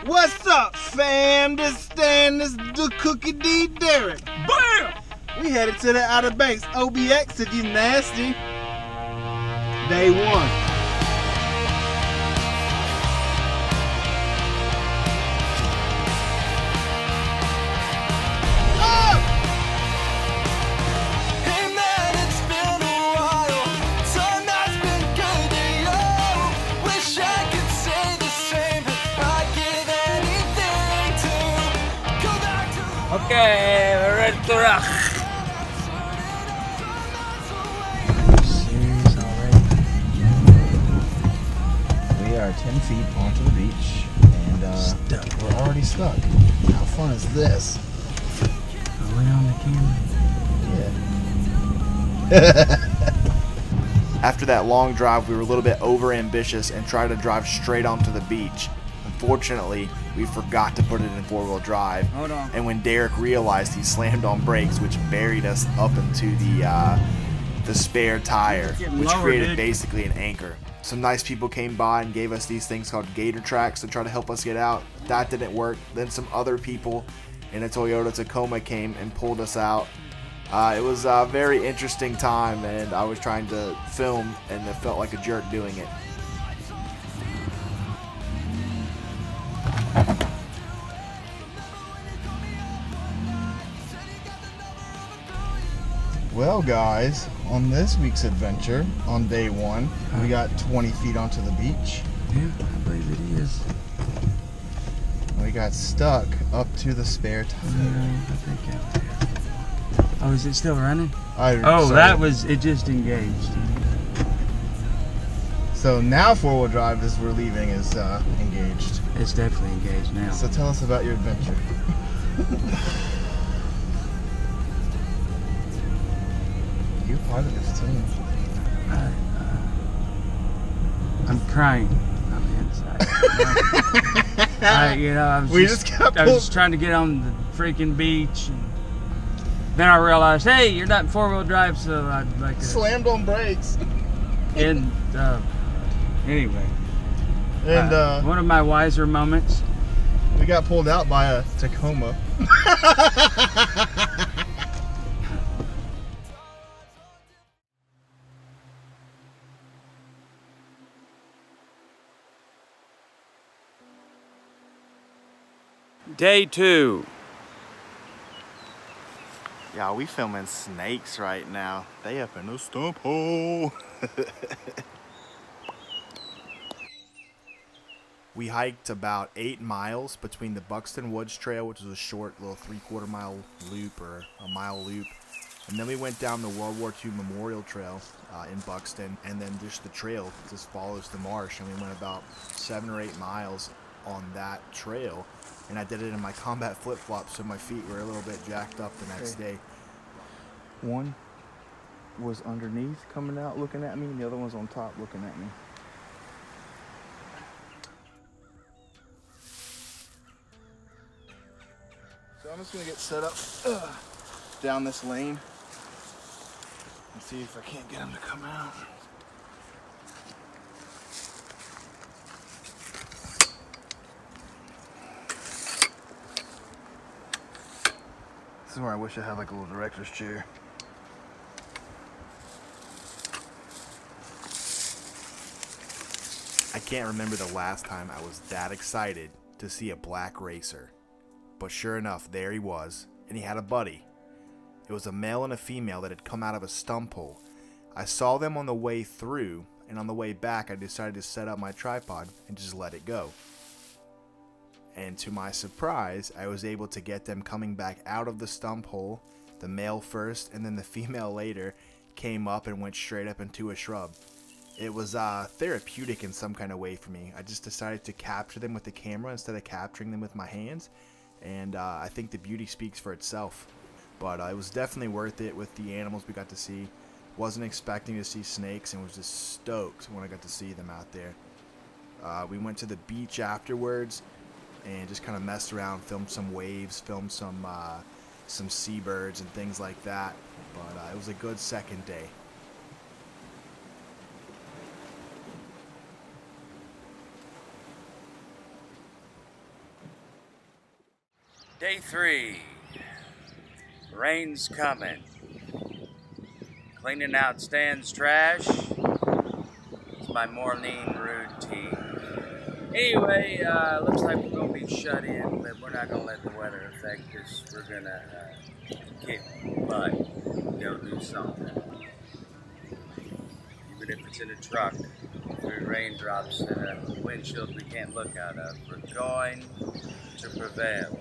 What's up, fam? This the Cookie D Deric. Bam! We headed to the Outer Banks OBX if you nasty. Day one. Okay, we're ready to rock. Serious already? We are 10 feet onto the beach and we're already stuck. How fun is this? Are we on the camera? Yeah. After that long drive, we were a little bit over ambitious and tried to drive straight onto the beach. Unfortunately, we forgot to put it in four-wheel drive. Hold on. And when Deric realized, he slammed on brakes, which buried us up into the spare tire, which created basically an anchor. Some nice people came by and gave us these things called gator tracks to try to help us get out. That didn't work. Then some other people in a Toyota Tacoma came and pulled us out. It was a very interesting time, and I was trying to film, and it felt like a jerk doing it. Well, guys, on this week's adventure, on day one, we got 20 feet onto the beach. Yeah, I believe it is. We got stuck up to the spare tire. I think oh, is it still running? Sorry. That was, it just engaged. So now four-wheel drive, as we're leaving, is engaged. It's definitely engaged now. So tell us about your adventure. You're part of this too. I'm crying on the inside. I was trying to get on the freaking beach. And then I realized, hey, you're not in four-wheel drive, so I'd like to... Slammed on brakes. And, anyway. And, one of my wiser moments. We got pulled out by a Tacoma. Day 2. Yeah, we filming snakes right now. They up in the stump hole. We hiked about 8 miles between the Buxton Woods Trail, which is a short little 3/4 mile loop or a mile loop. And then we went down the World War II Memorial Trail in Buxton, and then just the trail just follows the marsh. And we went about 7 or 8 miles on that trail. And I did it in my combat flip-flops, so my feet were a little bit jacked up the next day. One was underneath coming out looking at me, and the other one's on top looking at me. So I'm just going to get set up down this lane and see if I can't get him to come out. This is where I wish I had like a little director's chair. I can't remember the last time I was that excited to see a black racer. But sure enough, there he was, and he had a buddy. It was a male and a female that had come out of a stump hole. I saw them on the way through, and on the way back I decided to set up my tripod and just let it go. And to my surprise, I was able to get them coming back out of the stump hole. The male first, and then the female later, came up and went straight up into a shrub. It was therapeutic in some kind of way for me. I just decided to capture them with the camera instead of capturing them with my hands. And I think the beauty speaks for itself. But it was definitely worth it with the animals we got to see. Wasn't expecting to see snakes and was just stoked when I got to see them out there. We went to the beach afterwards and just kind of messed around, filmed some waves, filmed some seabirds and things like that. But it was a good second day. Day 3. Rain's coming. Cleaning out Stan's trash. It's my morning routine. Anyway, looks like we're going to be shut in, but we're not going to let the weather affect us. We're going to kick butt, go do something. Even if it's in a truck, through raindrops and a windshield we can't look out of, we're going to prevail.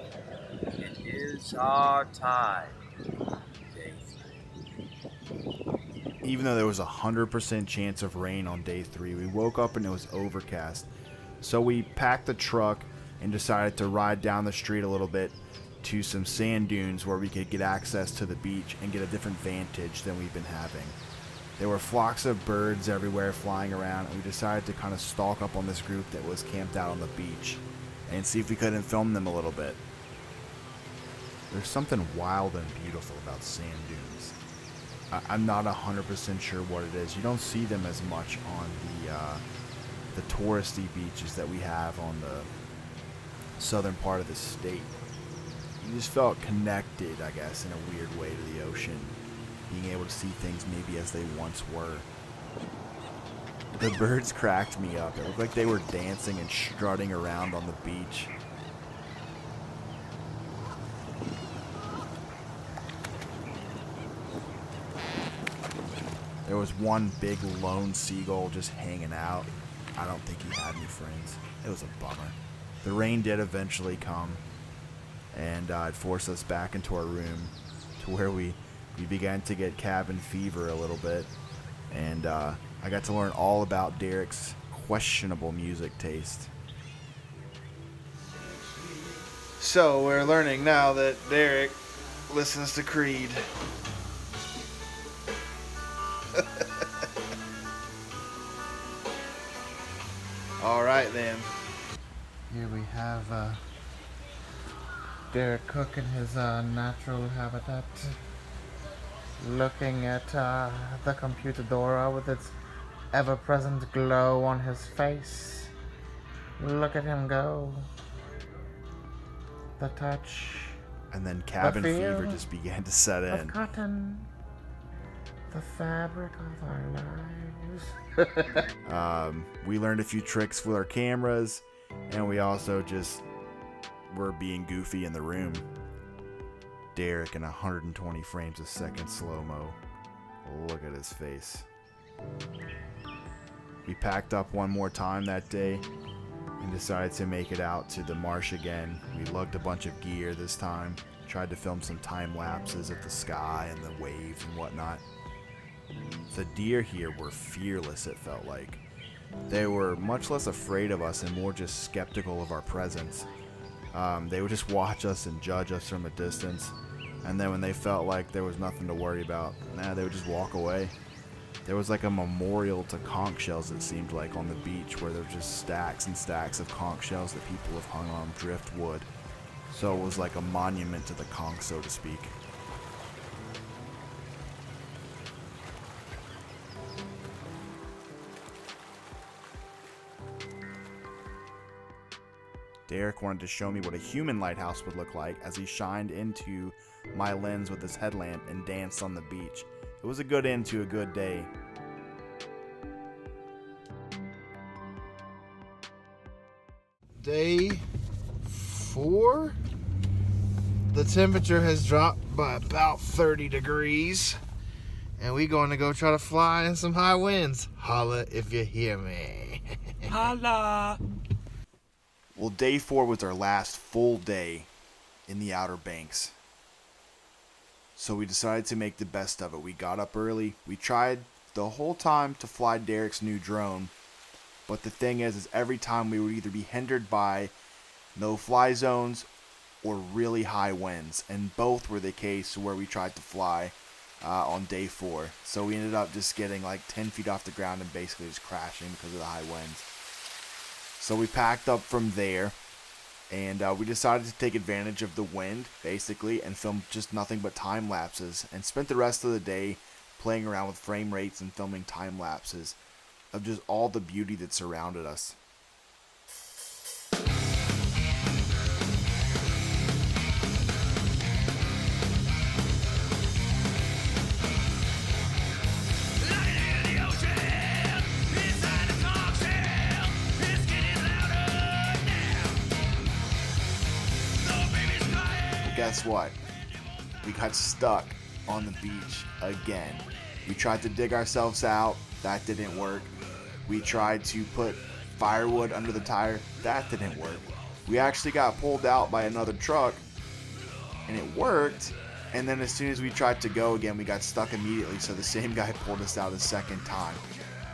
It is our time. Day 3. Even though there was 100% chance of rain on day 3, we woke up and it was overcast. So we packed the truck and decided to ride down the street a little bit to some sand dunes where we could get access to the beach and get a different vantage than we've been having. There were flocks of birds everywhere flying around, and we decided to kind of stalk up on this group that was camped out on the beach and see if we couldn't film them a little bit. There's something wild and beautiful about sand dunes. I'm not 100% sure what it is. You don't see them as much on the touristy beaches that we have on the southern part of the state. You just felt connected, I guess, in a weird way to the ocean, being able to see things maybe as they once were. The birds cracked me up. It looked like they were dancing and strutting around on the beach. There was one big lone seagull just hanging out. I don't think he had any friends. It was a bummer. The rain did eventually come, and it forced us back into our room to where we began to get cabin fever a little bit. And I got to learn all about Deric's questionable music taste. So we're learning now that Deric listens to Creed. All right then. Here we have Deric Cook in his natural habitat, looking at the computadora with its ever-present glow on his face. Look at him go. The touch. And then cabin The fever feel just began to set of in. cotton. The fabric of our lives. We learned a few tricks with our cameras, and we also just were being goofy in the room. Deric in 120 frames a second slow-mo. Look at his face. We packed up one more time that day and decided to make it out to the marsh again. We lugged a bunch of gear this time, tried to film some time lapses of the sky and the waves and whatnot. The deer here were fearless, it felt like. They were much less afraid of us and more just skeptical of our presence. They would just watch us and judge us from a distance, and then when they felt like there was nothing to worry about, they would just walk away. There was like a memorial to conch shells, it seemed like, on the beach, where there were just stacks and stacks of conch shells that people have hung on driftwood. So it was like a monument to the conch, so to speak. Deric wanted to show me what a human lighthouse would look like as he shined into my lens with his headlamp and danced on the beach. It was a good end to a good day. Day 4. The temperature has dropped by about 30 degrees. And we going to go try to fly in some high winds. Holla if you hear me. Holla! Well, day 4 was our last full day in the Outer Banks. So we decided to make the best of it. We got up early. We tried the whole time to fly Deric's new drone. But the thing is every time we would either be hindered by no-fly zones or really high winds. And both were the case where we tried to fly on day 4. So we ended up just getting like 10 feet off the ground and basically just crashing because of the high winds. So we packed up from there, and we decided to take advantage of the wind, basically, and film just nothing but time lapses, and spent the rest of the day playing around with frame rates and filming time lapses of just all the beauty that surrounded us. guess what? We got stuck on the beach again. We tried to dig ourselves out. That didn't work. We tried to put firewood under the tire. That didn't work. We actually got pulled out by another truck, and it worked. And then as soon as we tried to go again, we got stuck immediately. So the same guy pulled us out a second time.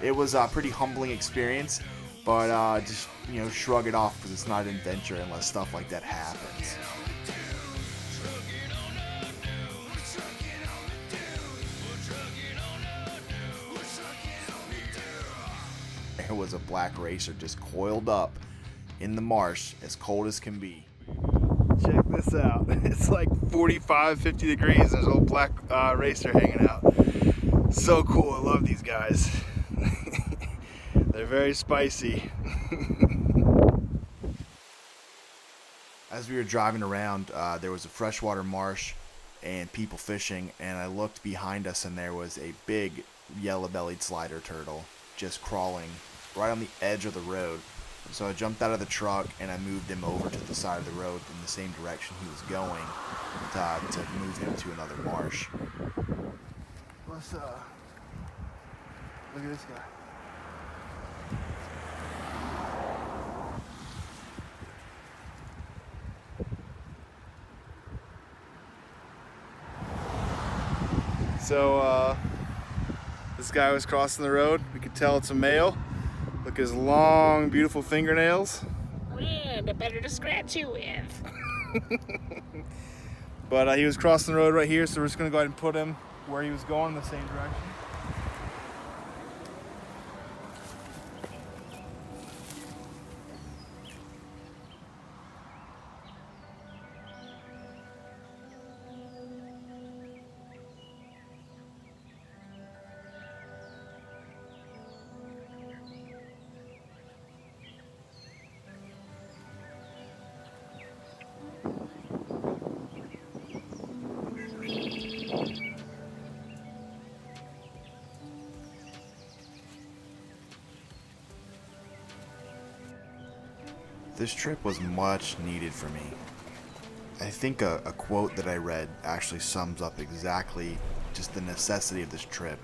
It was a pretty humbling experience, but just, you know, shrug it off because it's not an adventure unless stuff like that happens. There was a black racer just coiled up in the marsh, as cold as can be. Check this out. It's like 45, 50 degrees and there's a little black racer hanging out. So cool. I love these guys. They're very spicy. As we were driving around, there was a freshwater marsh and people fishing, and I looked behind us and there was a big yellow-bellied slider turtle just crawling right on the edge of the road. So I jumped out of the truck and I moved him over to the side of the road in the same direction he was going to move him to another marsh. Let's look at this guy. So this guy was crossing the road. We could tell it's a male. Look at his long, beautiful fingernails. Yeah, the better to scratch you with. But he was crossing the road right here, so we're just gonna go ahead and put him where he was going in the same direction. This trip was much needed for me. I think a quote that I read actually sums up exactly just the necessity of this trip.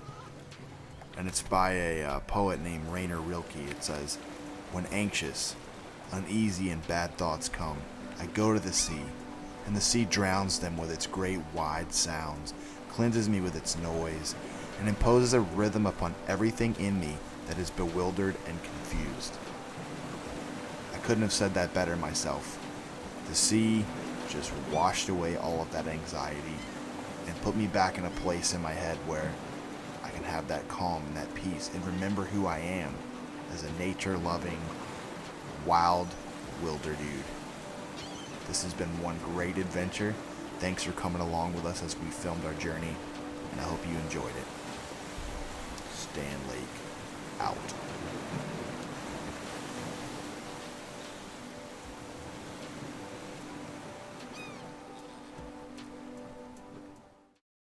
And it's by a poet named Rainer Rilke. It says, "When anxious, uneasy, and bad thoughts come, I go to the sea, and the sea drowns them with its great wide sounds, cleanses me with its noise, and imposes a rhythm upon everything in me that is bewildered and confused." I couldn't have said that better myself. The sea just washed away all of that anxiety and put me back in a place in my head where I can have that calm and that peace and remember who I am as a nature-loving, wild, wilder dude. This has been one great adventure. Thanks for coming along with us as we filmed our journey, and I hope you enjoyed it. Stan Lake, out.